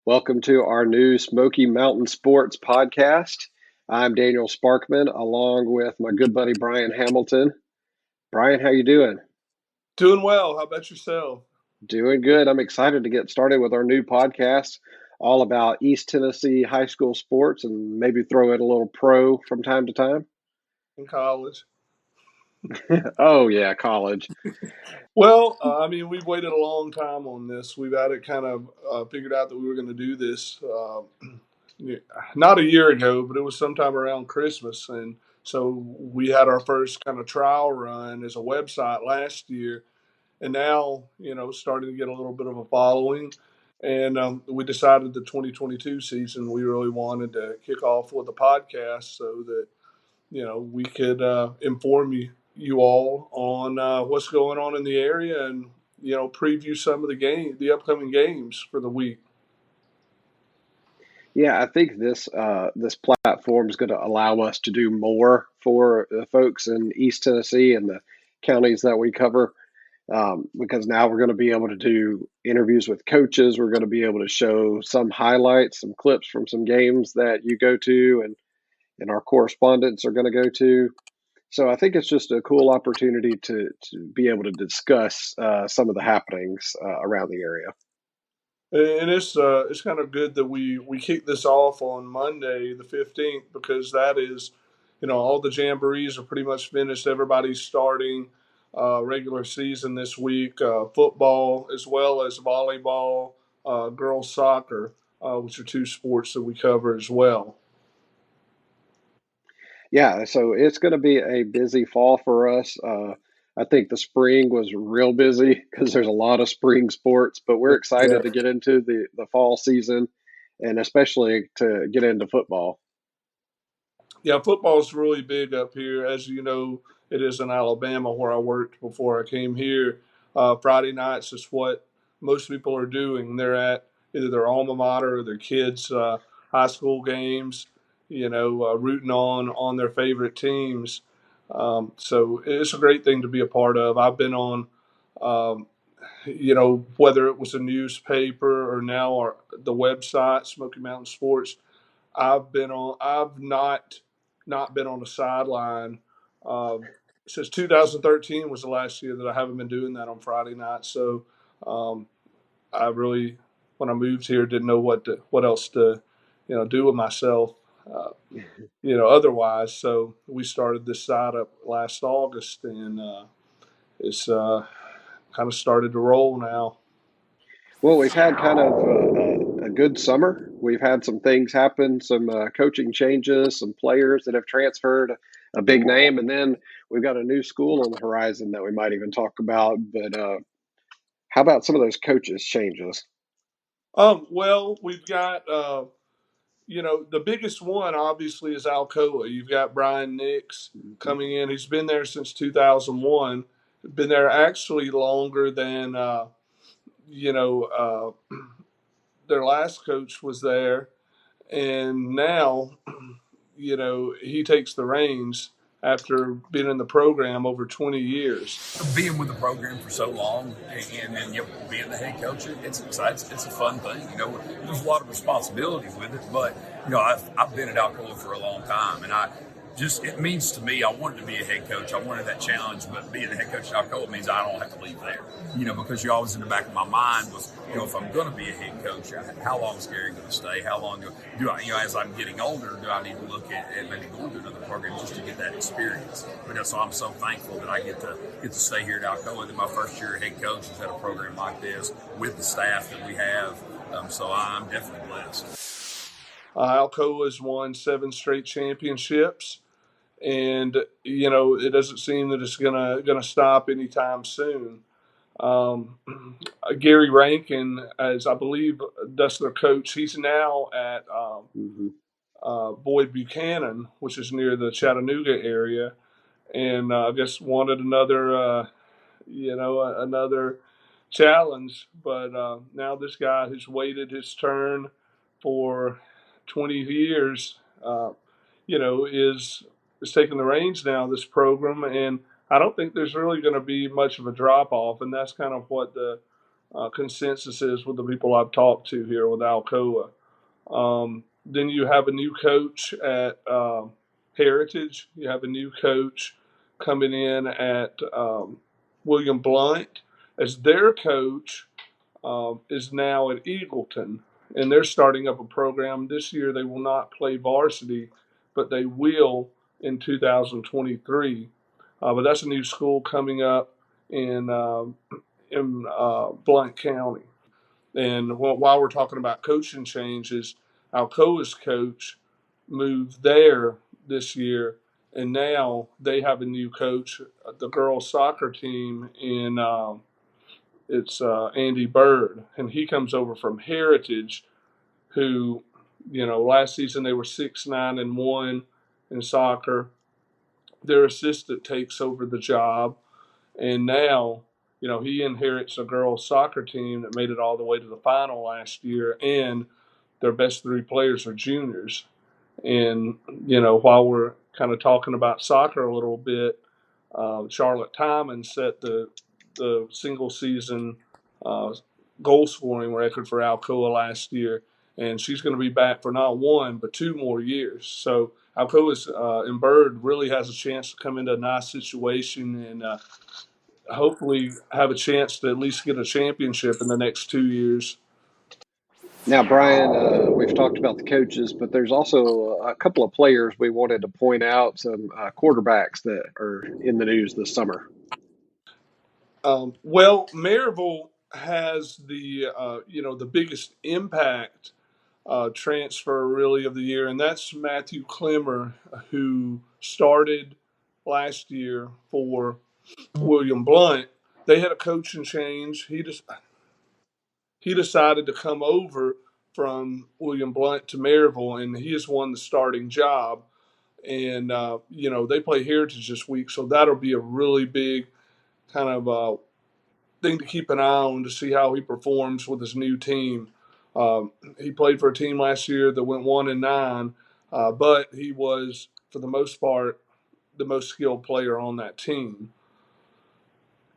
Welcome to our new Smoky Mountain Sports podcast. I'm Daniel Sparkman, along with my good buddy Brian Hamilton. Brian, how you doing? Doing well. How about yourself? Doing good. I'm excited to get started with our new podcast, all about East Tennessee high school sports, and maybe throw in a little pro from time to time. In college. Oh yeah, college. Well, we've waited a long time on this. We've had it kind of figured out that we were going to do this not a year ago, but it was sometime around Christmas. And so we had our first kind of trial run as a website last year. And now, starting to get a little bit of a following. And we decided the 2022 season, we really wanted to kick off with a podcast so that we could inform you all on what's going on in the area and preview some of the upcoming games for the week. Yeah, I think this platform is going to allow us to do more for the folks in East Tennessee and the counties that we cover. Because now we're going to be able to do interviews with coaches. We're going to be able to show some highlights, some clips from some games that you go to and our correspondents are going to go to. So I think it's just a cool opportunity to be able to discuss some of the happenings around the area. And it's kind of good that we kick this off on Monday the 15th because that is, all the jamborees are pretty much finished. Everybody's starting regular season this week, football as well as volleyball, girls soccer, which are two sports that we cover as well. Yeah, so it's going to be a busy fall for us. I think the spring was real busy because there's a lot of spring sports, but we're Yeah. excited to get into the fall season and especially to get into football. Yeah, football's really big up here. As you know, it is in Alabama where I worked before I came here. Friday nights is what most people are doing. They're at either their alma mater or their kids' high school games, rooting on their favorite teams. So it's a great thing to be a part of. I've been on, um, whether it was a newspaper or now the website, Smoky Mountain Sports. I've not been on the sideline um, since 2013 was the last year that I haven't been doing that on Friday night. So um, I really, when I moved here, didn't know what else to do with myself. Uh, otherwise. So we started this side up last August, and it's kind of started to roll now. Well, we've had kind of a good summer. We've had some things happen, some coaching changes, some players that have transferred, a big name, and then we've got a new school on the horizon that we might even talk about. But how about some of those coaches changes? Well, we've got the biggest one obviously is Alcoa. You've got Brian Nix coming in. He's been there since 2001. Been there actually longer than you know their last coach was there, and now he takes the reins after being in the program over 20 years. Being with the program for so long and then being the head coach, it's exciting. It's a fun thing. There's a lot of responsibility with it, but I've been at Alcoa for a long time, and it means to me, I wanted to be a head coach. I wanted that challenge, but being a head coach at Alcoa means I don't have to leave there. Because you're always in the back of my mind was, if I'm going to be a head coach, how long is Gary going to stay? How long do I, as I'm getting older, do I need to look at maybe going to another program just to get that experience? So I'm so thankful that I get to stay here at Alcoa. That my first year head coach is at a program like this with the staff that we have. So I'm definitely blessed. Alcoa has won 7 straight championships. And it doesn't seem that it's gonna stop anytime soon. Um, Gary Rankin, as I believe that's their coach, he's now at Mm-hmm. Boyd Buchanan, which is near the Chattanooga area, and I guess wanted another challenge. But now this guy who's waited his turn for 20 years, is taking the reins now of this program, and I don't think there's really going to be much of a drop off, and that's kind of what the consensus is with the people I've talked to here with Alcoa. Then you have a new coach at Heritage. You have a new coach coming in at William Blount as their coach is now at Eagleton, and they're starting up a program this year. They will not play varsity, but they will in 2023. But that's a new school coming up in Blount County. And while we're talking about coaching changes, Alcoa's coach moved there this year, and now they have a new coach. The girls' soccer team in it's Andy Bird, and he comes over from Heritage, who, last season they were 6-9-1 in soccer. Their assistant takes over the job, and now, he inherits a girls' soccer team that made it all the way to the final last year, and their best three players are juniors. And, while we're kind of talking about soccer a little bit, Charlotte Timon set the single season goal scoring record for Alcoa last year, and she's going to be back for not one but 2 more years. So Alcoa's and Bird really has a chance to come into a nice situation and hopefully have a chance to at least get a championship in the next 2 years. Now, Brian, we've talked about the coaches, but there's also a couple of players we wanted to point out, some quarterbacks that are in the news this summer. Well, Maryville has the biggest impact transfer really of the year, and that's Matthew Clemmer, who started last year for William Blount. They had a coaching change. He decided to come over from William Blount to Maryville, and he has won the starting job. And they play Heritage this week, so that'll be a really big kind of thing to keep an eye on to see how he performs with his new team. He played for a team last year that went 1-9, but he was, for the most part, the most skilled player on that team.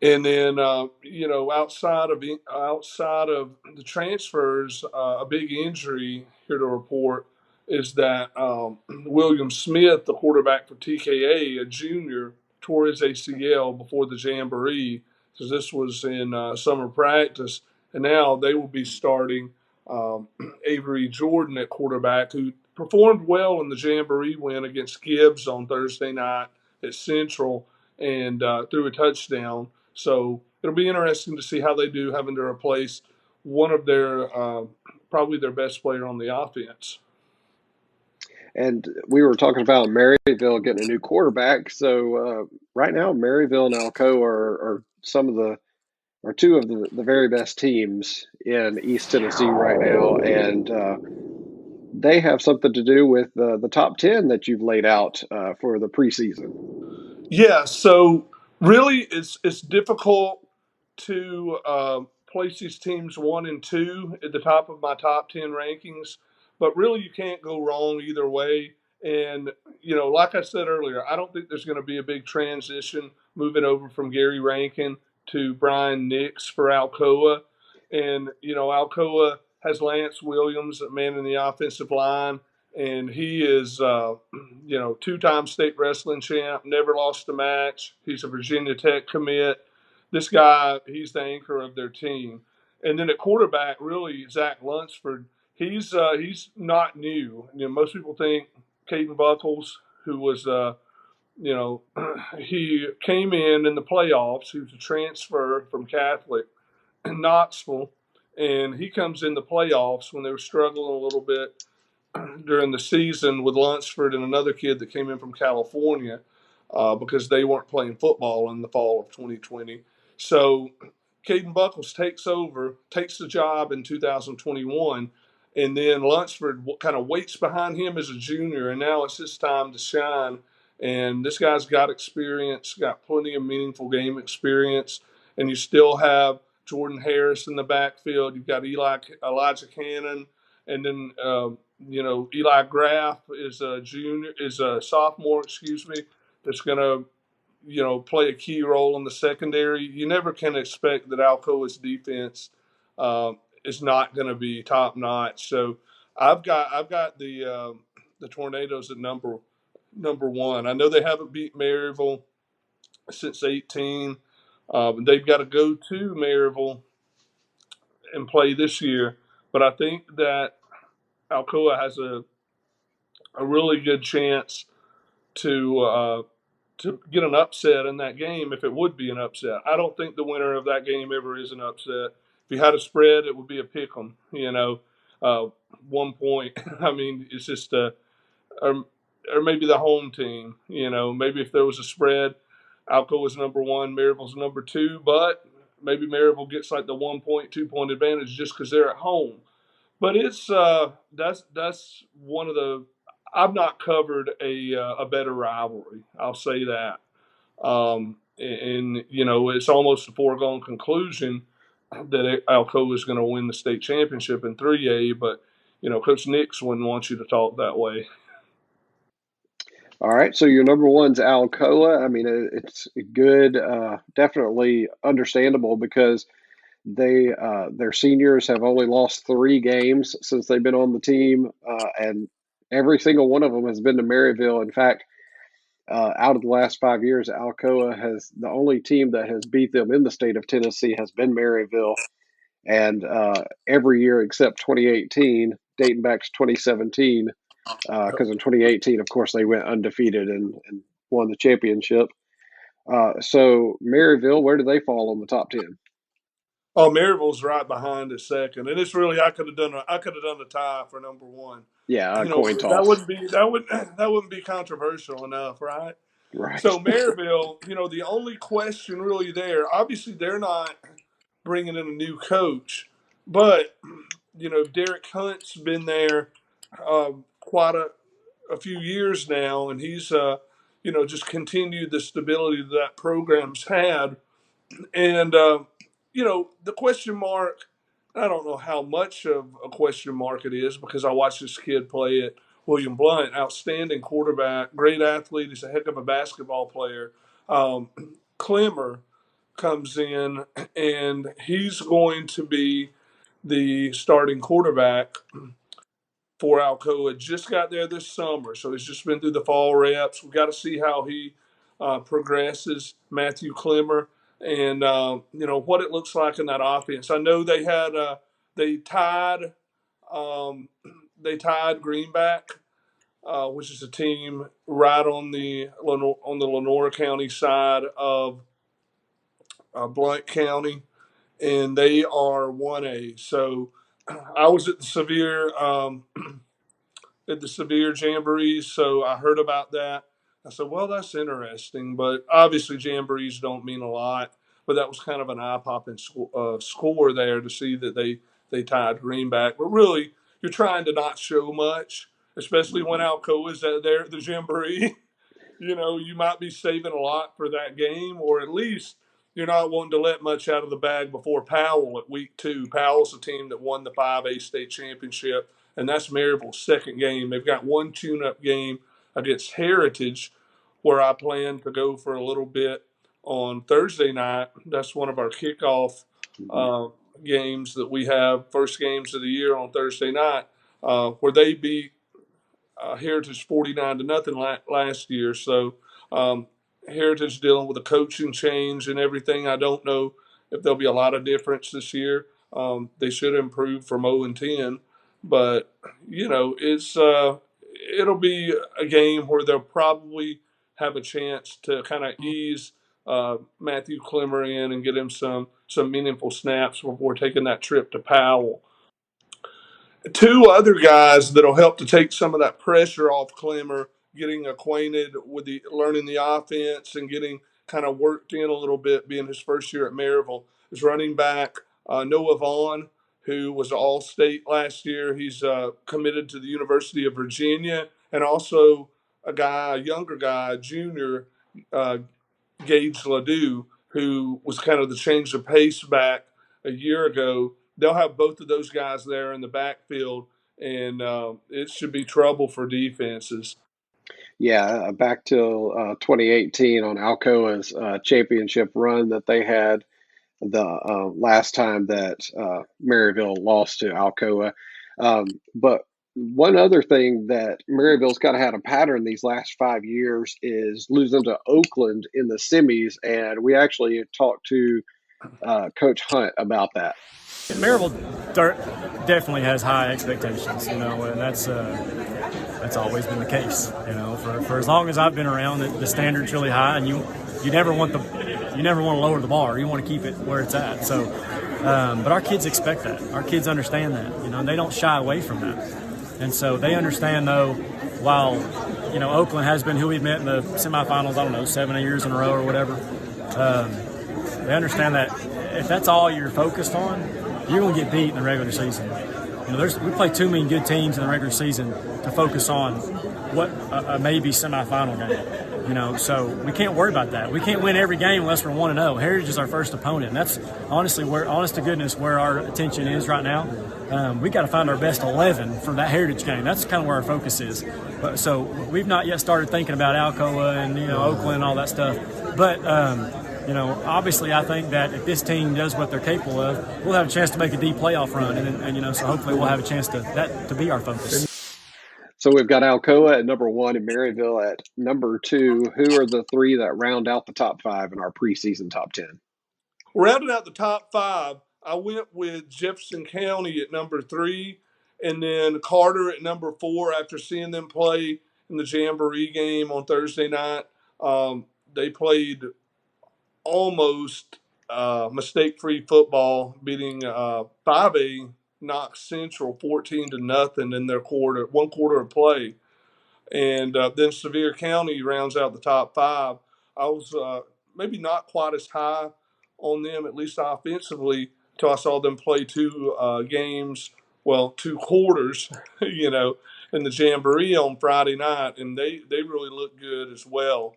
And then, outside of the transfers, a big injury here to report is that William Smith, the quarterback for TKA, a junior, tore his ACL before the jamboree. So this was in summer practice, and now they will be starting Avery Jordan at quarterback, who performed well in the jamboree win against Gibbs on Thursday night at Central and threw a touchdown. So it'll be interesting to see how they do having to replace one of their probably their best player on the offense. And we were talking about Maryville getting a new quarterback. So right now, Maryville and Alcoa are two of the very best teams in East Tennessee right now, and they have something to do with the top 10 that you've laid out for the preseason. Yeah, so really it's difficult to place these teams 1 and 2 at the top of my top 10 rankings, but really you can't go wrong either way. And, like I said earlier, I don't think there's going to be a big transition moving over from Gary Rankin to Brian Nix for Alcoa. And, Alcoa has Lance Williams manning the offensive line, and he is, 2-time state wrestling champ, never lost a match. He's a Virginia Tech commit. This guy, he's the anchor of their team. And then at quarterback, really, Zach Lunsford, he's not new. Most people think Caden Buckles, who was, he came in the playoffs. He was a transfer from Catholic in Knoxville, and he comes in the playoffs when they were struggling a little bit during the season with Lunsford and another kid that came in from California because they weren't playing football in the fall of 2020. So Caden Buckles takes the job in 2021, and then Lunsford kind of waits behind him as a junior, and now it's his time to shine. And this guy's got experience, got plenty of meaningful game experience, and you still have Jordan Harris in the backfield. You've got Elijah Cannon, and then Eli Graff is a sophomore, that's going to play a key role in the secondary. You never can expect that Alcoa's defense is not going to be top notch. So I've got the Tornadoes at number one. I know they haven't beat Maryville since 18. They've got to go to Maryville and play this year, but I think that Alcoa has a really good chance to get an upset in that game if it would be an upset. I don't think the winner of that game ever is an upset. If you had a spread, it would be a pick 'em. 1 point. I mean, it's just or, or maybe the home team. Maybe if there was a spread, Alco was number one, Maryville's number two, but maybe Maryville gets like the 1 point, 2 point advantage just because they're at home. But it's that's one of the I've not covered a better rivalry. I'll say that. And it's almost a foregone conclusion that Alcoa is going to win the state championship in 3A. But Coach Nix wouldn't want you to talk that way. All right, so your number one's Alcoa. I mean, it's good, definitely understandable because their seniors have only lost 3 games since they've been on the team, and every single one of them has been to Maryville. In fact, out of the last 5 years, Alcoa has the only team that has beat them in the state of Tennessee has been Maryville, and every year except 2018, dating back to 2017, because in 2018, of course, they went undefeated and won the championship. So Maryville, where do they fall on the top 10? Oh, Maryville's right behind at second, and it's really I could have done the tie for number one. Yeah, a coin That toss. wouldn't be controversial enough, right? Right. So Maryville, the only question really there, obviously they're not bringing in a new coach, but Derek Hunt's been there quite a few years now, and he's just continued the stability that program's had. And the question mark, I don't know how much of a question mark it is because I watched this kid play at William Blount, outstanding quarterback, great athlete. He's a heck of a basketball player. Clemmer comes in, and he's going to be the starting quarterback for Alcoa. Just got there this summer, so he's just been through the fall reps. We've got to see how he progresses, Matthew Clemmer, and what it looks like in that offense. I know they tied Greenback, which is a team right on the Lenore County side of Blount County, and they are 1A. So I was at the Sevier jamborees, so I heard about that. I said, well, that's interesting, but obviously jamborees don't mean a lot. But that was kind of an eye-popping score there to see that they tied Greenback. But really, you're trying to not show much, especially when Alcoa is there at the jamboree. You might be saving a lot for that game, or at least you're not wanting to let much out of the bag before Powell at week 2. Powell's the team that won the 5A state championship, and that's Maryville's second game. They've got one tune-up game against Heritage, where I plan to go for a little bit on Thursday night. That's one of our kickoff games that we have, first games of the year on Thursday night, where they beat Heritage 49-0 last year. So Heritage dealing with a coaching change and everything. I don't know if there'll be a lot of difference this year. They should improve from 0-10, but it'll be a game where they'll probably have a chance to kind of ease Matthew Clemmer in and get him some meaningful snaps before taking that trip to Powell. 2 other guys that'll help to take some of that pressure off Clemmer, getting acquainted with learning the offense and getting kind of worked in a little bit, being his first year at Maryville, is running back Noah Vaughn, who was All-State last year. He's committed to the University of Virginia, and also a younger guy, junior, Gage Ledoux, who was kind of the change of pace back a year ago. They'll have both of those guys there in the backfield, and it should be trouble for defenses. Yeah, back till 2018 on Alcoa's championship run that they had. last time that Maryville lost to Alcoa. But one other thing that Maryville's kind of had a pattern these last 5 years is losing to Oakland in the semis, and we actually talked to Coach Hunt about that. Maryville definitely has high expectations, and that's always been the case. For as long as I've been around, the standard's really high, and you never want to lower the bar. You want to keep it where it's at. So, but our kids expect that. Our kids understand that. And they don't shy away from that. And so they understand, though, while Oakland has been who we've met in the semifinals, 7 years in a row or whatever. They understand that if that's all you're focused on, you're going to get beat in the regular season. We play too many good teams in the regular season to focus on what a maybe semifinal game. So we can't worry about that. We can't win every game unless we're 1-0. Heritage is our first opponent, and that's honestly honest to goodness, where our attention is right now. We got to find our best 11 for that Heritage game. That's kind of where our focus is. So we've not yet started thinking about Alcoa and Oakland and all that stuff, but. Obviously, I think that if this team does what they're capable of, we'll have a chance to make a deep playoff run, and so hopefully we'll have a chance to be our focus. So we've got Alcoa at number 1 and Maryville at number 2. Who are the 3 that round out the top 5 in our preseason top 10? Rounding out the top 5, I went with Jefferson County at number 3, and then Carter at number 4 after seeing them play in the jamboree game on Thursday night. They played almost mistake-free football, beating 5A Knox Central 14-0 in their one quarter of play. And then Sevier County rounds out the top 5. I was maybe not quite as high on them, at least offensively, until I saw them play 2 quarters, in the jamboree on Friday night, and they really looked good as well.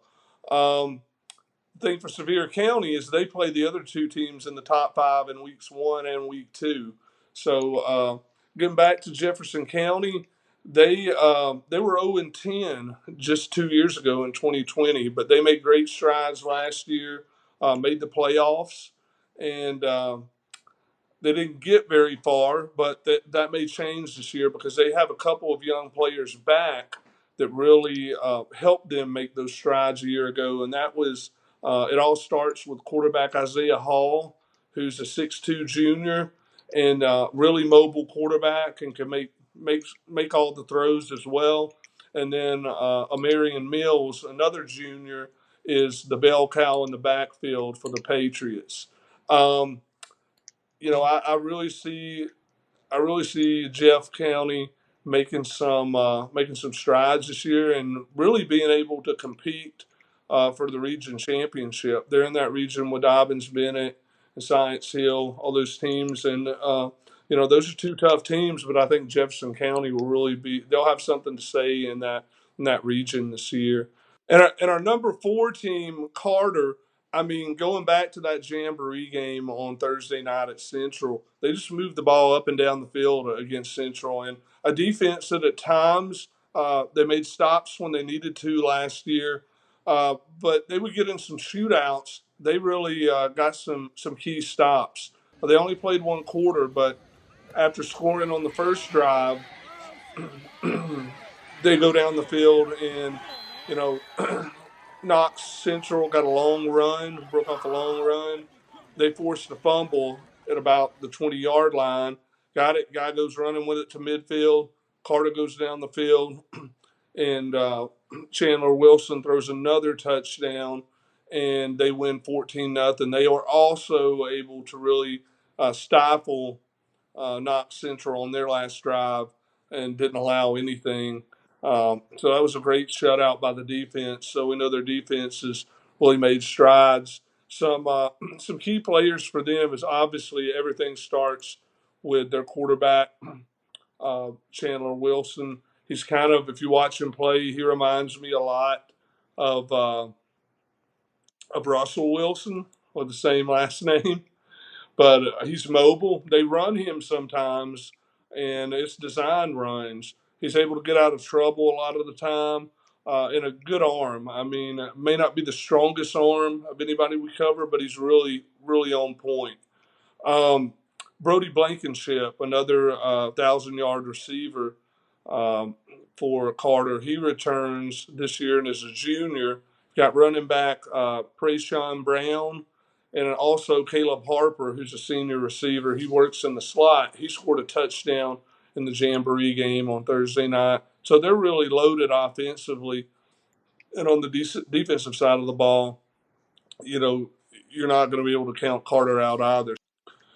Thing for Sevier County is they play the other 2 teams in the top 5 in weeks 1 and week 2. So getting back to Jefferson County, they were 0-10 just 2 years ago in 2020, but they made great strides last year, made the playoffs, and they didn't get very far, but that may change this year because they have a couple of young players back that really helped them make those strides a year ago, and that was it all starts with quarterback Isaiah Hall, who's a 6'2" junior and really mobile quarterback and can make all the throws as well. And then Amarian Mills, another junior, is the bell cow in the backfield for the Patriots. I really see Jeff County making some strides this year and really being able to compete for the region championship. They're in that region with Dobbins, Bennett, and Science Hill, all those teams, and those are 2 tough teams. But I think Jefferson County will really they'll have something to say in that region this year. And our number 4 team, Carter, going back to that jamboree game on Thursday night at Central, they just moved the ball up and down the field against Central, and a defense that at times they made stops when they needed to last year, but they would get in some shootouts. They really got some key stops. They only played 1 quarter, but after scoring on the first drive, they go down the field and, Knox Central got a long run, broke off a long run. They forced a fumble at about the 20-yard line. Got it. Guy goes running with it to midfield. Carter goes down the field, and Chandler Wilson throws another touchdown, and they win 14-0. They are also able to really stifle Knox Central on their last drive and didn't allow anything. So that was a great shutout by the defense. So we know their defense has really made strides. Some key players for them is obviously everything starts with their quarterback, Chandler Wilson. He's kind of, if you watch him play, he reminds me a lot of Russell Wilson with the same last name. But he's mobile. They run him sometimes, and it's design runs. He's able to get out of trouble a lot of the time, and a good arm. It may not be the strongest arm of anybody we cover, but he's really, really on point. Brody Blankenship, another 1,000-yard receiver for Carter. He returns this year and is a junior. Got running back Preseason Brown, and also Caleb Harper, who's a senior receiver. He works in the slot. He scored a touchdown in the jamboree game on Thursday night. So they're really loaded offensively. And on the defensive side of the ball, you're not going to be able to count Carter out either.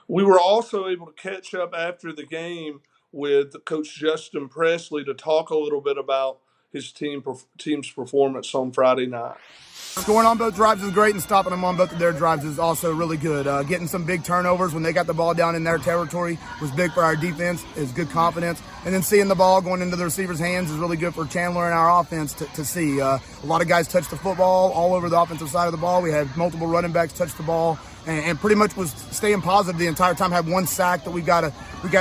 We were also able to catch up after the game with Coach Justin Presley to talk a little bit about his team's performance on Friday night. Scoring on both drives is great, and stopping them on both of their drives is also really good. Getting some big turnovers when they got the ball down in their territory was big for our defense. Is good confidence. And then seeing the ball going into the receiver's hands is really good for Chandler and our offense to see. A lot of guys touched the football all over the offensive side of the ball. We had multiple running backs touch the ball, and pretty much was staying positive the entire time. Had one sack that we got to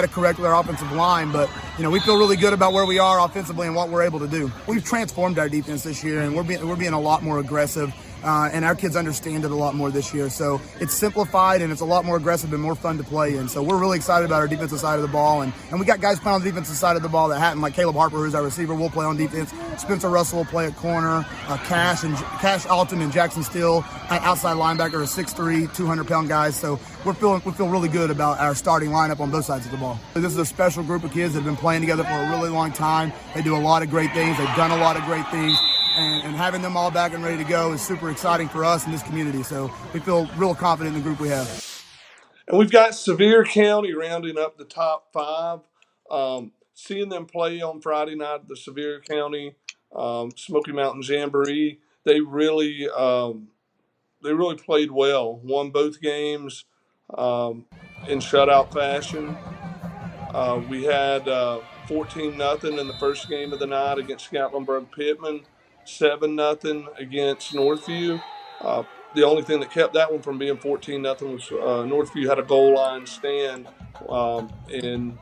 correct with our offensive line, but we feel really good about where we are offensively and what we're able to do. We've transformed our defense this year, and we're being a lot more aggressive. And our kids understand it a lot more this year. So it's simplified and it's a lot more aggressive and more fun to play in. So we're really excited about our defensive side of the ball. And we got guys playing on the defensive side of the ball that hadn't, like Caleb Harper, who's our receiver, will play on defense. Spencer Russell will play at corner. Cash Alton and Jackson Steele, outside linebacker, are 6'3", 200-pound guys. So we feel really good about our starting lineup on both sides of the ball. This is a special group of kids that have been playing together for a really long time. They do a lot of great things. They've done a lot of great things. And having them all back and ready to go is super exciting for us in this community. So we feel real confident in the group we have. And we've got Sevier County rounding up the top 5. Seeing them play on Friday night at the Sevier County Smoky Mountain Jamboree, they really played well. Won both games in shutout fashion. We had 14-0 in the first game of the night against Gatlinburg-Pittman. 7-0 against Northview. The only thing that kept that one from being 14-0 was Northview had a goal line stand and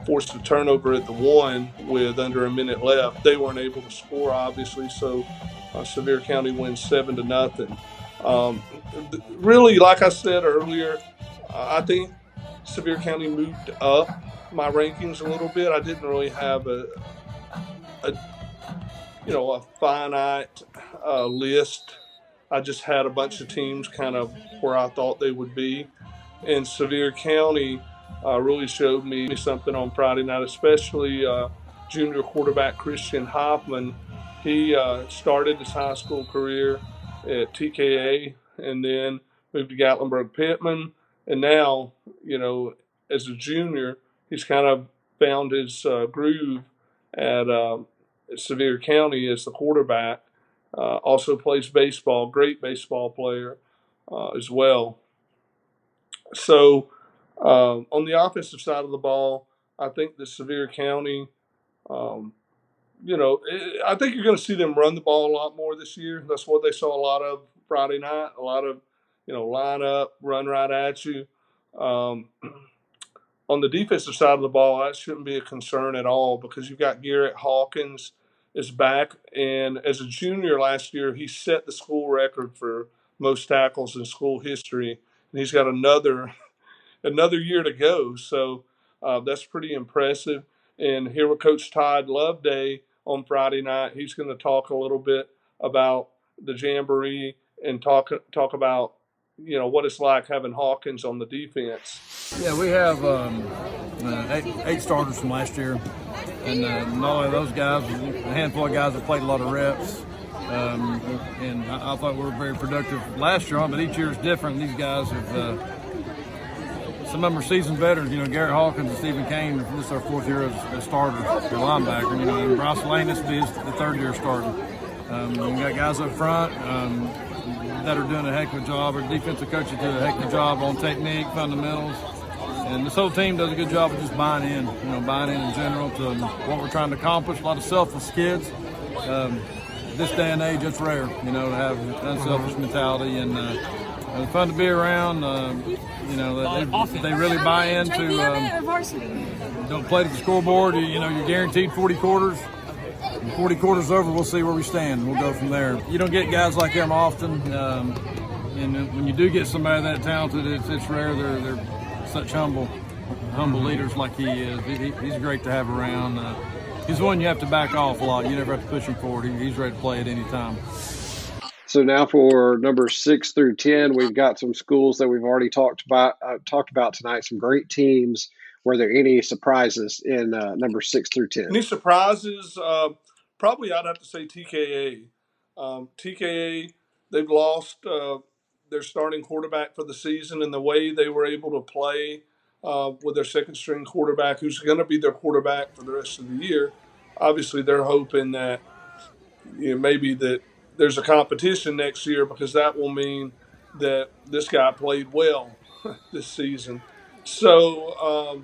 forced a turnover at the 1 with under a minute left. They weren't able to score, obviously, so Sevier County wins 7-0. Really, like I said earlier, I think Sevier County moved up my rankings a little bit. I didn't really have a finite list. I just had a bunch of teams kind of where I thought they would be. And Sevier County really showed me something on Friday night, especially junior quarterback Christian Hoffman. He started his high school career at TKA and then moved to Gatlinburg-Pittman. And now, as a junior, he's kind of found his groove at Sevier County as the quarterback. Also plays baseball, great baseball player as well. So on the offensive side of the ball, I think the Sevier County, I think you're going to see them run the ball a lot more this year. That's what they saw a lot of Friday night, a lot of, line up, run right at you. On the defensive side of the ball, that shouldn't be a concern at all because you've got Garrett Hawkins is back. And as a junior last year, he set the school record for most tackles in school history. And he's got another year to go. So that's pretty impressive. And here with Coach Todd Loveday on Friday night, he's going to talk a little bit about the Jamboree and talk about, what it's like having Hawkins on the defense. Yeah, we have 8 starters from last year. And not only those guys, a handful of guys that played a lot of reps. And I thought we were very productive last year on, but each year is different. These guys have, some of them are seasoned veterans. Garrett Hawkins and Stephen Kane, this is our 4th year as starters, their linebacker. And Bryce Lane, this will be the 3rd year starting. We got guys up front that are doing a heck of a job. Our defensive coaches do a heck of a job on technique, fundamentals. And this whole team does a good job of just buying in general to what we're trying to accomplish. A lot of selfless kids. This day and age, it's rare, to have an unselfish mentality, and it's fun to be around. They really buy into. Don't play to the scoreboard. You're guaranteed 40 quarters. When 40 quarters over, we'll see where we stand. We'll go from there. You don't get guys like them often. and when you do get somebody that talented, it's rare. They're such humble leaders like he is. He's great to have around. He's one you have to back off a lot. You never have to push him forward. He's ready to play at any time. So now for numbers 6 through 10, we've got some schools that we've already talked about tonight. Some great teams. Were there any surprises in numbers 6 through 10? Any surprises? Probably I'd have to say TKA. TKA, they've lost their starting quarterback for the season, and the way they were able to play with their second string quarterback, who's going to be their quarterback for the rest of the year. Obviously, they're hoping that maybe that there's a competition next year, because that will mean that this guy played well this season. So,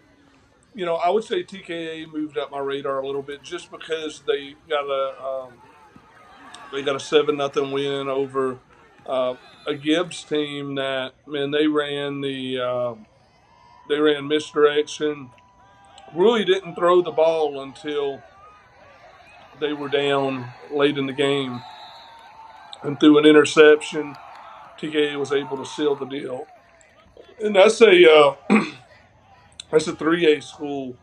I would say TKA moved up my radar a little bit, just because they got a 7-0 win over a Gibbs team that, man, they ran misdirection. Really didn't throw the ball until they were down late in the game, and through an interception, TKA was able to seal the deal. And that's a 3A school,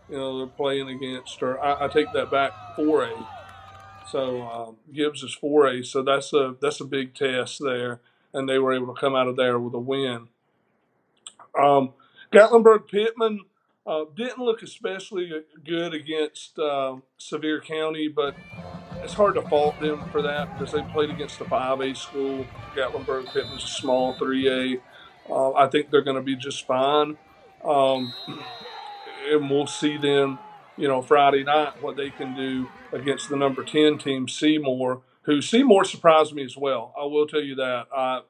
they're playing against, or I take that back, 4A. So Gibbs is 4A, so that's a big test there, and they were able to come out of there with a win. Gatlinburg-Pittman didn't look especially good against Sevier County, but it's hard to fault them for that, because they played against a 5A school. Gatlinburg-Pittman's a small 3A. I think they're going to be just fine. And we'll see them, Friday night, what they can do against the number 10 team, Seymour, who Seymour surprised me as well. I will tell you that. I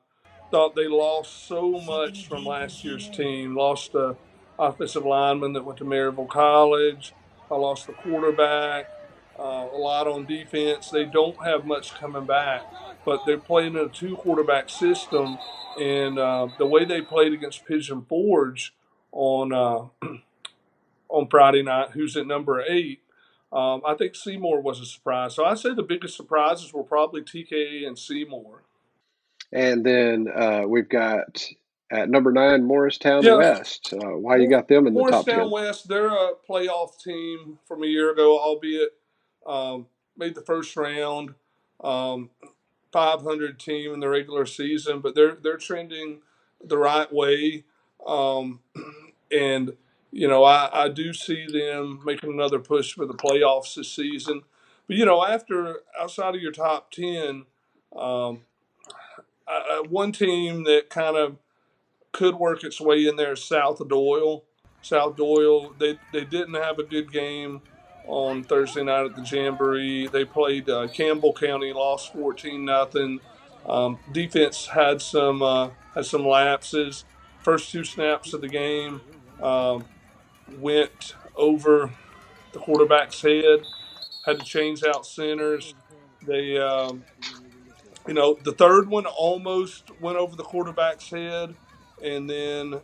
thought they lost so much from last year's team. Lost a offensive lineman that went to Maryville College. I lost the quarterback. A lot on defense. They don't have much coming back, but they're playing in a 2-quarterback system, and the way they played against Pigeon Forge on Friday night, who's at number 8, I think Seymour was a surprise. So I say the biggest surprises were probably TKA and Seymour. And then we've got at number 9, Morristown West. Why you got them in the top 10? Morristown West, they're a playoff team from a year ago, albeit made the first round, 500 team in the regular season, but they're trending the right way. And I do see them making another push for the playoffs this season. But outside of your top 10, one team that kind of could work its way in there is South Doyle. South Doyle, they didn't have a good game on Thursday night at the Jamboree. They played Campbell County, lost 14-0. Defense had some lapses. First 2 snaps of the game went over the quarterback's head. Had to change out centers. They, the third one almost went over the quarterback's head, and then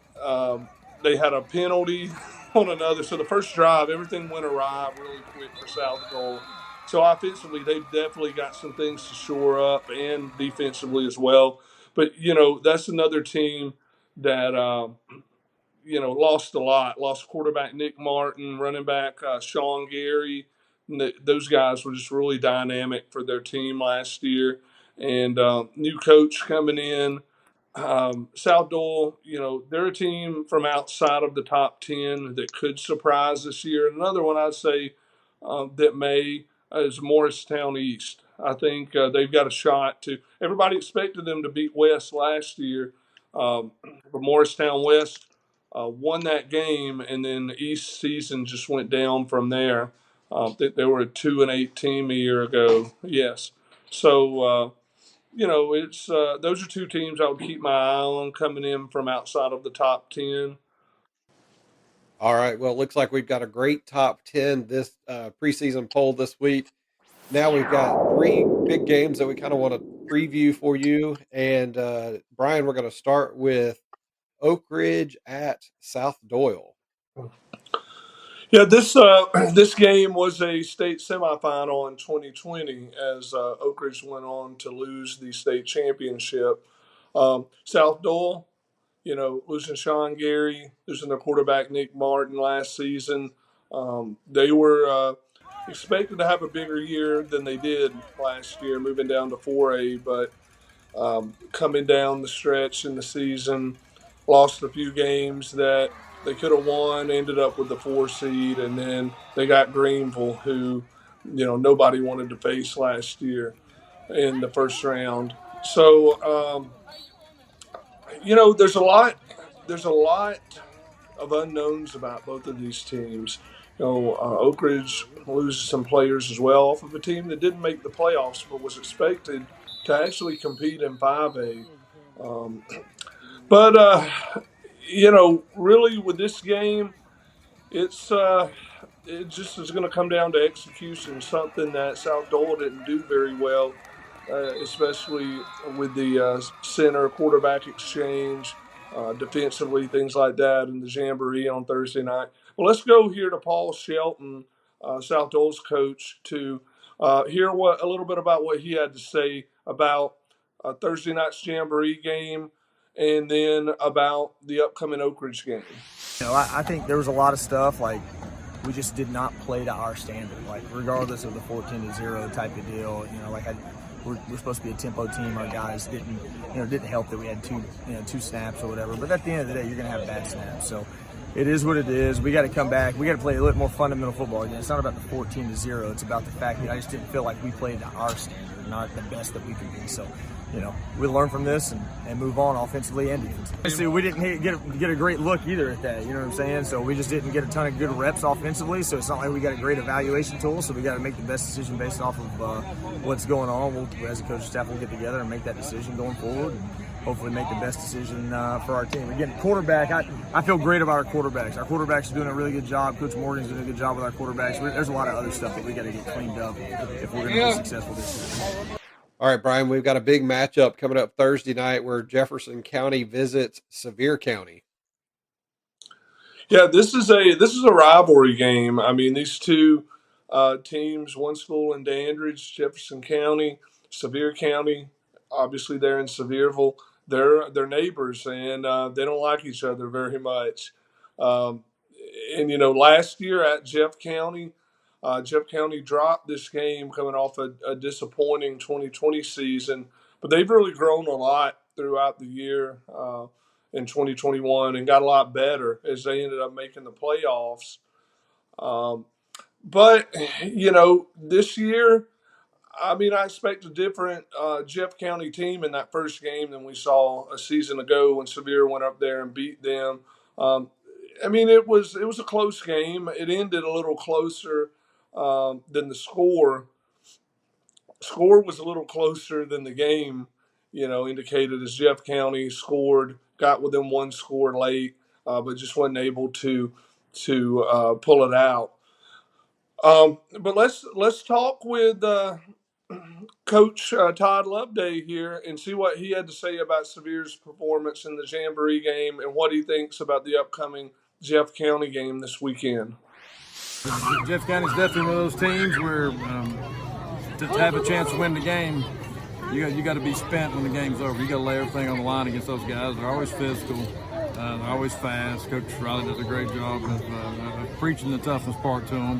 they had a penalty on another. So the first drive, everything went awry really quick for South Goal. So offensively, they've definitely got some things to shore up, and defensively as well. But, that's another team that, lost a lot. Lost quarterback Nick Martin, running back Sean Gary. Those guys were just really dynamic for their team last year. And new coach coming in. South Doyle, they're a team from outside of the top 10 that could surprise this year. And another one I'd say that may is Morristown East. I think they've got a shot to. Everybody expected them to beat West last year, but Morristown West won that game, and then the East season just went down from there. They were a 2-8 team a year ago. Yes, so. It's those are 2 teams I would keep my eye on coming in from outside of the top 10. All right. Well, it looks like we've got a great top 10 this preseason poll this week. Now we've got 3 big games that we kind of want to preview for you. And Brian, we're going to start with Oak Ridge at South Doyle. Yeah, this game was a state semifinal in 2020 as Oak Ridge went on to lose the state championship. South Doyle, losing Sean Gary, losing their quarterback Nick Martin last season. They were expected to have a bigger year than they did last year, moving down to 4A, but coming down the stretch in the season, lost a few games that they could have won, ended up with the 4 seed, and then they got Greenville, who nobody wanted to face last year in the first round. So there's a lot of unknowns about both of these teams. Oak Ridge loses some players as well off of a team that didn't make the playoffs but was expected to actually compete in 5A. But really with this game, it just is going to come down to execution, something that South Doyle didn't do very well, especially with the center quarterback exchange, defensively, things like that, and the jamboree on Thursday night. Well, let's go here to Paul Shelton, South Dole's coach, to hear a little bit about what he had to say about Thursday night's jamboree game, and then about the upcoming Oak Ridge game. I think there was a lot of stuff like we just did not play to our standard. Like regardless of the 14-0 type of deal, we're supposed to be a tempo team. Our guys didn't help that we had two snaps or whatever. But at the end of the day, you're going to have bad snaps. So it is what it is. We got to come back. We got to play a little more fundamental football again. It's not about the 14-0. It's about the fact that I just didn't feel like we played to our standard, not the best that we could be. So, we learn from this and move on offensively and defensively. See, we didn't get a great look either at that, you know what I'm saying? So we just didn't get a ton of good reps offensively, so it's not like we got a great evaluation tool, so we got to make the best decision based off of what's going on. We'll, as a coaching staff, we'll get together and make that decision going forward and hopefully make the best decision for our team. Again, quarterback, I feel great about our quarterbacks. Our quarterbacks are doing a really good job. Coach Morgan's doing a good job with our quarterbacks. There's a lot of other stuff that we got to get cleaned up if we're going to be successful this year. All right, Brian, we've got a big matchup coming up Thursday night where Jefferson County visits Sevier County. Yeah, this is a rivalry game. I mean, these two teams, one school in Dandridge, Jefferson County, Sevier County. Obviously, they're in Sevierville. They're neighbors, and they don't like each other very much. Last year at Jeff County dropped this game coming off a disappointing 2020 season, but they've really grown a lot throughout the year in 2021 and got a lot better as they ended up making the playoffs. But this year, I expect a different Jeff County team in that first game than we saw a season ago when Sevier went up there and beat them. It was a close game. It ended a little closer than the score. Score was a little closer than the game, indicated, as Jeff County got within one score late, but just wasn't able to pull it out. But let's talk with Coach Todd Loveday here and see what he had to say about Sevier's performance in the Jamboree game and what he thinks about the upcoming Jeff County game this weekend. Jeff County's definitely one of those teams where to have a chance to win the game, you got to be spent when the game's over. You got to lay everything on the line against those guys. They're always physical. They're always fast. Coach Riley does a great job of preaching the toughness part to them.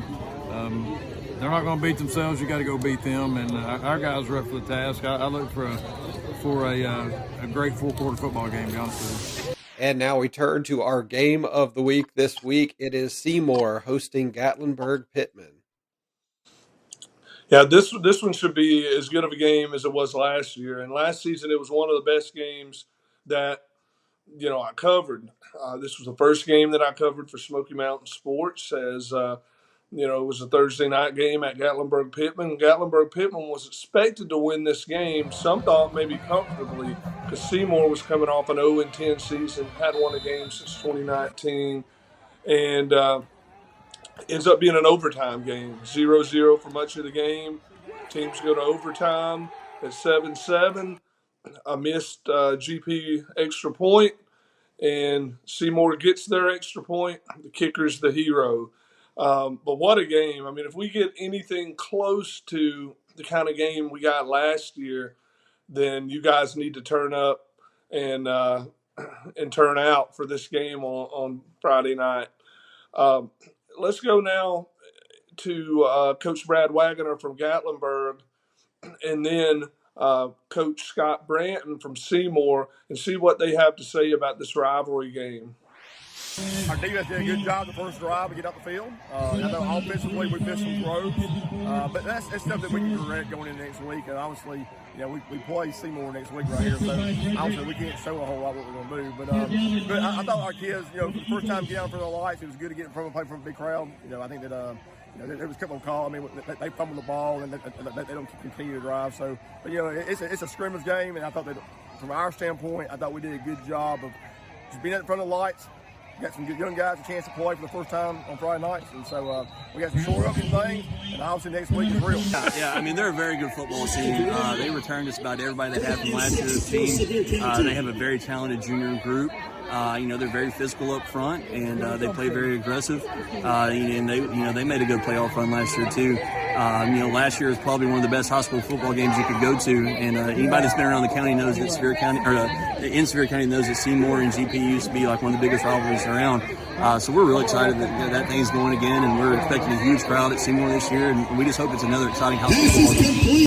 They're not going to beat themselves. You got to go beat them, and our guys are up for the task. I look for a great four-quarter football game, to be honest with you. And now we turn to our game of the week this week. It is Seymour hosting Gatlinburg-Pittman. Yeah, this one should be as good of a game as it was last year. And last season, it was one of the best games that, I covered. This was the first game that I covered for Smoky Mountain Sports as, it was a Thursday night game at Gatlinburg-Pittman. Gatlinburg-Pittman was expected to win this game. Some thought maybe comfortably because Seymour was coming off an 0-10 season, hadn't won a game since 2019, and ends up being an overtime game. 0-0 for much of the game. Teams go to overtime at 7-7. A missed GP extra point, and Seymour gets their extra point. The kicker's the hero. But what a game. If we get anything close to the kind of game we got last year, then you guys need to turn up and turn out for this game on Friday night. Let's go now to Coach Brad Wagoner from Gatlinburg, and then Coach Scott Branton from Seymour, and see what they have to say about this rivalry game. Our defense did a good job the first drive to get up the field. I know offensively we missed some throws, but that's stuff that we can correct going into next week. And obviously, we play Seymour next week right here, so obviously we can't show a whole lot what we're going to do. But I thought our kids, for the first time getting out for the lights, it was good to get in front of play from a big crowd. I think that there was a couple of calls. I mean, they fumbled the ball and they don't continue to drive. So, but it's a scrimmage game, and I thought that from our standpoint, I thought we did a good job of just being out in front of the lights. Got some good young guys a chance to play for the first time on Friday nights, and so we got to shore up some things, and obviously next week is real. Yeah, I mean, they're a very good football team. They returned just about everybody they had from last year's team. They have a very talented junior group. They're very physical up front, and they play very aggressive. And they made a good playoff run last year too. Last year was probably one of the best high school football games you could go to. And anybody that's been around the county knows that Sevier County, in Sevier County, knows that Seymour and GP used to be like one of the biggest rivalries around. So we're really excited that thing's going again, and we're expecting a huge crowd at Seymour this year. And we just hope it's another exciting high school football game.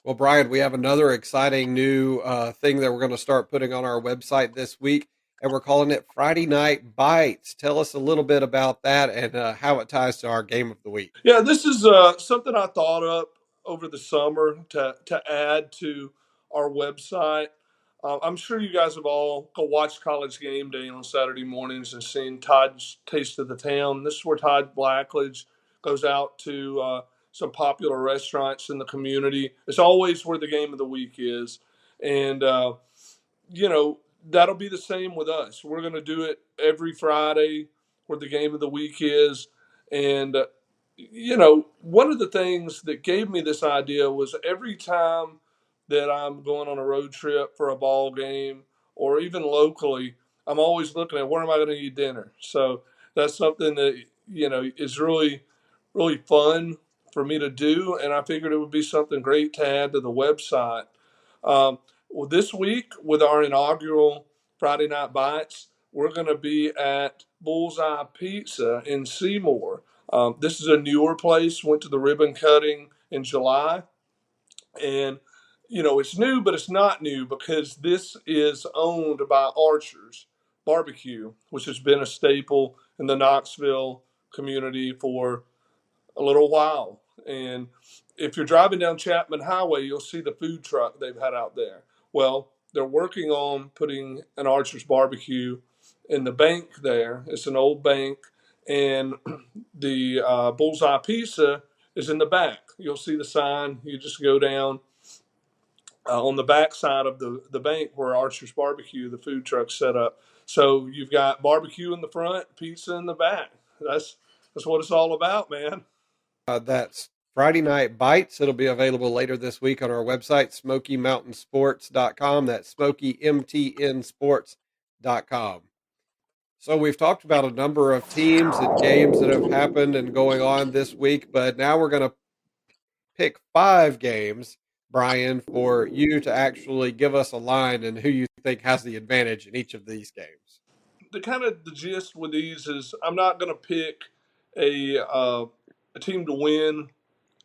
Well, Brian, we have another exciting new thing that we're going to start putting on our website this week, and we're calling it Friday Night Bites. Tell us a little bit about that and how it ties to our game of the week. Yeah, this is something I thought up over the summer to add to our website. I'm sure you guys have all watched College Game Day on Saturday mornings and seen Todd's Taste of the Town. This is where Todd Blackledge goes out to some popular restaurants in the community. It's always where the game of the week is. And, that'll be the same with us. We're going to do it every Friday where the game of the week is. And, one of the things that gave me this idea was every time that I'm going on a road trip for a ball game or even locally, I'm always looking at where am I going to eat dinner. So that's something that, is really, really fun for me to do. And I figured it would be something great to add to the website. Well, this week with our inaugural Friday Night Bites, we're going to be at Bullseye Pizza in Seymour. This is a newer place. Went to the ribbon cutting in July. And, it's new, but it's not new because this is owned by Archer's Barbecue, which has been a staple in the Knoxville community for a little while. And if you're driving down Chapman Highway, you'll see the food truck they've had out there. Well, they're working on putting an Archer's Barbecue in the bank there. It's an old bank, and the Bullseye Pizza is in the back. You'll see the sign. You just go down on the back side of the bank where Archer's Barbecue, the food truck, set up. So you've got barbecue in the front, pizza in the back. That's what it's all about, man. That's Friday Night Bites. It'll be available later this week on our website, SmokyMountainSports.com. That's SmokyMTNSports.com. So we've talked about a number of teams and games that have happened and going on this week, but now we're going to pick 5 games, Brian, for you to actually give us a line and who you think has the advantage in each of these games. The gist with these is I'm not going to pick a team to win,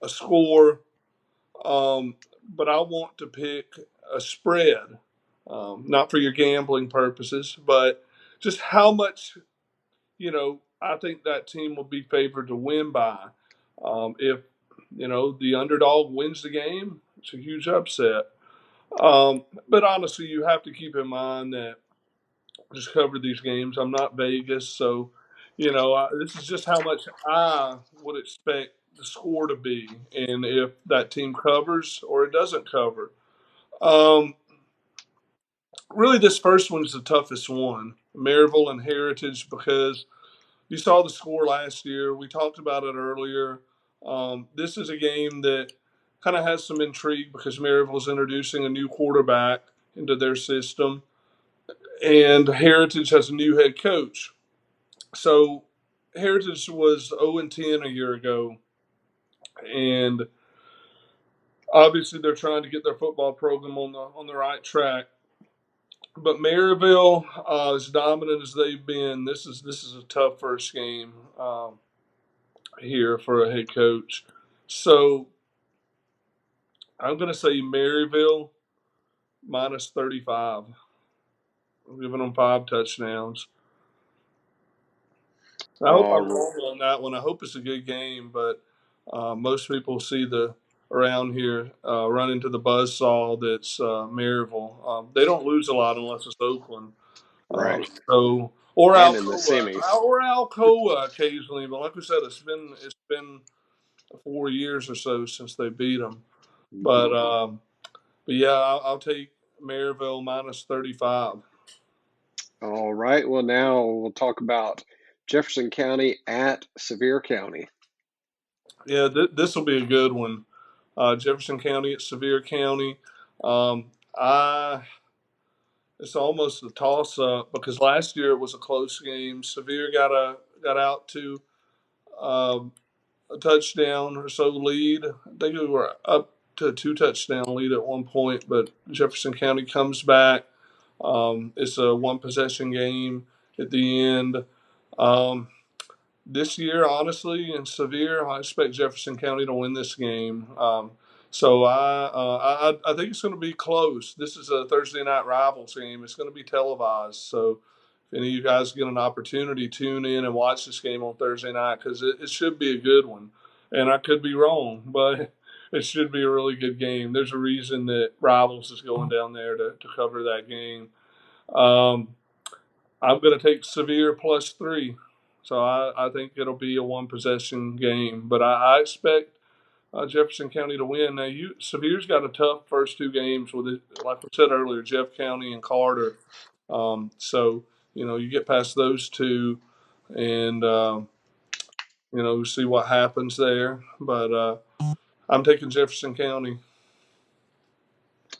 a score, but I want to pick a spread, not for your gambling purposes, but just how much, I think that team will be favored to win by. If, the underdog wins the game, it's a huge upset. But honestly, you have to keep in mind that I just covered these games. I'm not Vegas, so, this is just how much I would expect the score to be, and if that team covers or it doesn't cover. Really, this first one is the toughest one, Maryville and Heritage, because you saw the score last year. We talked about it earlier. This is a game that kind of has some intrigue because Maryville is introducing a new quarterback into their system, and Heritage has a new head coach. So Heritage was 0-10 a year ago, and obviously they're trying to get their football program on the right track. But Maryville, as dominant as they've been, this is a tough first game here for a head coach. So I'm going to say Maryville minus 35. I'm giving them 5 touchdowns. I hope I'm All wrong on that one. I hope it's a good game, but most people see the around here run into the buzzsaw that's Maryville. They don't lose a lot unless it's Oakland. right. So or And in the Alcoa semis. or Alcoa occasionally, but like we said, it's been 4 years or so since they beat them. But Mhm. yeah, I'll take Maryville minus 35. All right. Well, now we'll talk about Jefferson County at Sevier County. Yeah, this will be a good one. Jefferson County at Sevier County. I It's almost a toss up because last year it was a close game. Sevier got out to um, a touchdown or so lead. I think we were up to a 2 touchdown lead at one point, but Jefferson County comes back. It's a one possession game at the end. Um, this year, honestly, in Sevier, I expect Jefferson County to win this game. So I think it's going to be close. This is a Thursday night rivals game. It's going to be televised. So if any of you guys get an opportunity, tune in and watch this game on Thursday night because it should be a good one. And I could be wrong, but it should be a really good game. There's a reason that Rivals is going down there to cover that game. Um, I'm going to take Sevier plus 3. So I think it'll be a one possession game. But I expect Jefferson County to win. Now, Sevier's got a tough first 2 games with it, like we said earlier, Jeff County and Carter. So, you get past those 2 and, see what happens there. But I'm taking Jefferson County.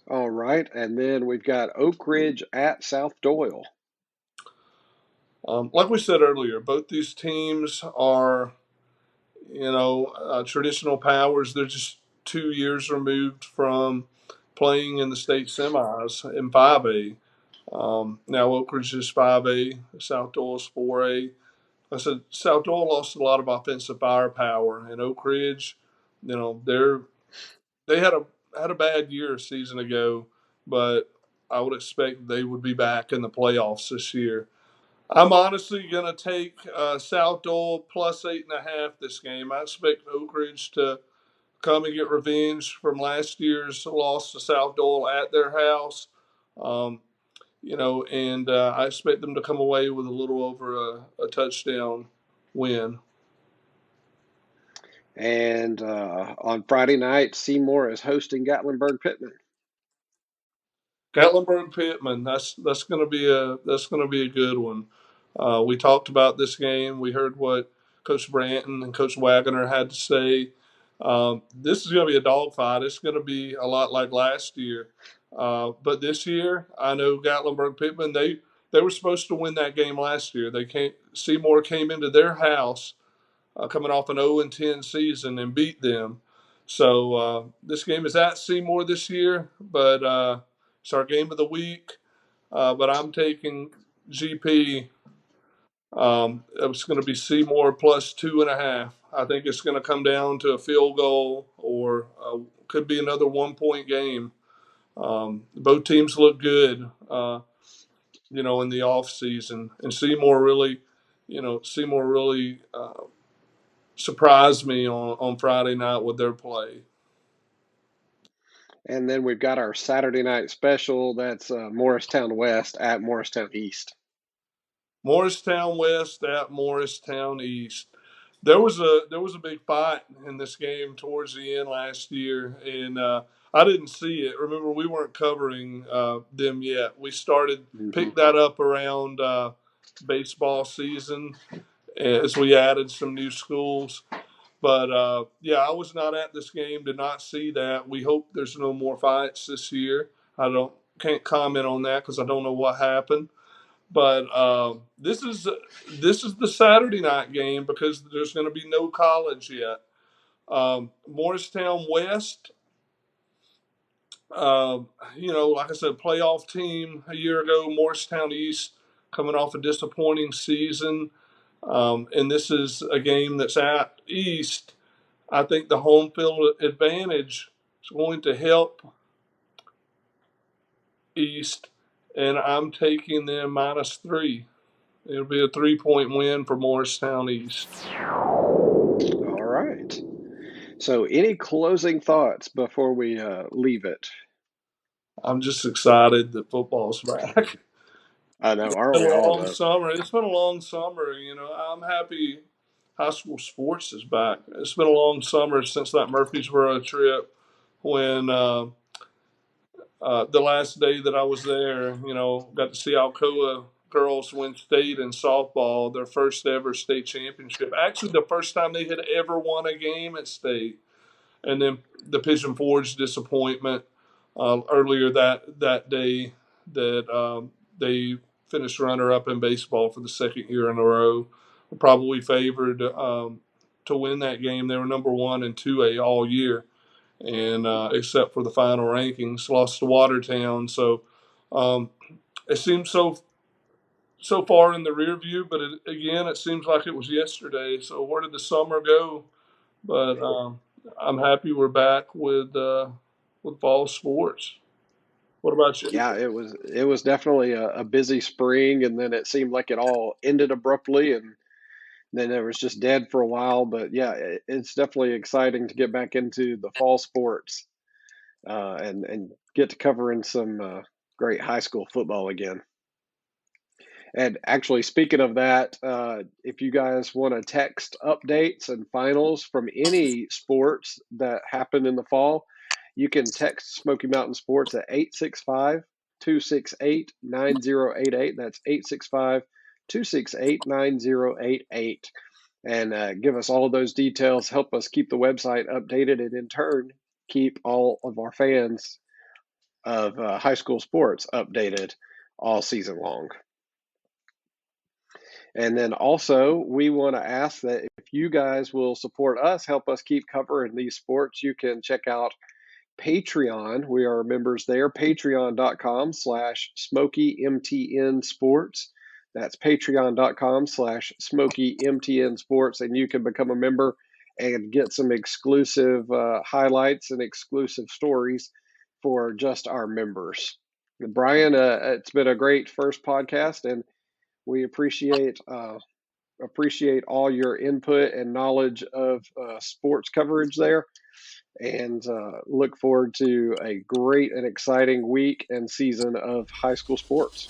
All right. And then we've got Oak Ridge at South Doyle. Like we said earlier, both these teams are traditional powers. They're just 2 years removed from playing in the state semis in 5A. Now Oak Ridge is 5A, South Doyle is 4A. I said South Doyle lost a lot of offensive firepower, and Oak Ridge, they had a bad year a season ago, but I would expect they would be back in the playoffs this year. I'm honestly going to take South Doyle plus 8.5 this game. I expect Oak Ridge to come and get revenge from last year's loss to South Doyle at their house. Um, and I expect them to come away with a little over a touchdown win. And on Friday night, Seymour is hosting Gatlinburg Pittman. Gatlinburg Pittman, that's going to be a good one. We talked about this game. We heard what Coach Branton and Coach Wagoner had to say. This is going to be a dogfight. It's going to be a lot like last year. But this year, I know Gatlinburg Pittman. They were supposed to win that game last year. Seymour came into their house coming off an 0-10 season and beat them. So this game is at Seymour this year, but it's our game of the week. But I'm taking GP. It's going to be Seymour plus 2.5. I think it's going to come down to a field goal or could be another 1-point game. Both teams look good, in the off season, and Seymour really surprised me on Friday night with their play. And then we've got our Saturday night special. That's Morristown West at Morristown East. Morristown West at Morristown East. There was a big fight in this game towards the end last year, and I didn't see it. Remember, we weren't covering them yet. We picked that up around baseball season as we added some new schools. But I was not at this game. Did not see that. We hope there's no more fights this year. Can't comment on that because I don't know what happened. But this is the Saturday night game because there's going to be no college yet. Morristown West. Like I said, playoff team a year ago, Morristown East, coming off a disappointing season. And this is a game that's at East. I think the home field advantage is going to help East, and I'm taking them -3. It'll be a 3-point win for Morristown East. All right. So, any closing thoughts before we leave it? I'm just excited that football's back. I know, It's aren't been we a all, long though? summer. It's been a long summer. I'm happy high school sports is back. It's been a long summer since that Murfreesboro trip when the last day that I was there, got to see Alcoa girls win state in softball, their first ever state championship. Actually, the first time they had ever won a game at state. And then the Pigeon Forge disappointment earlier that day that they finished runner up in baseball for the second year in a row. Probably favored to win that game. They were number 1 in 2A all year, and except for the final rankings, lost to Watertown. So it seems so far in the rear view, but it seems like it was yesterday. So where did the summer go? But I'm happy we're back with fall sports. What about you? Yeah, it was definitely a busy spring, and then it seemed like it all ended abruptly, and then it was just dead for a while. But yeah, it's definitely exciting to get back into the fall sports and get to covering some great high school football again. And actually, speaking of that, if you guys want to text updates and finals from any sports that happen in the fall, you can text Smoky Mountain Sports at 865-268-9088. That's 865-268-9088. And give us all of those details, help us keep the website updated, and in turn, keep all of our fans of high school sports updated all season long. And then also, we want to ask that if you guys will support us, help us keep covering these sports, you can check out Patreon. We are members there, patreon.com/SmokyMTN Sports. That's patreon.com/SmokyMTN Sports. And you can become a member and get some exclusive highlights and exclusive stories for just our members. Brian, it's been a great first podcast, and we appreciate all your input and knowledge of sports coverage there, and look forward to a great and exciting week and season of high school sports.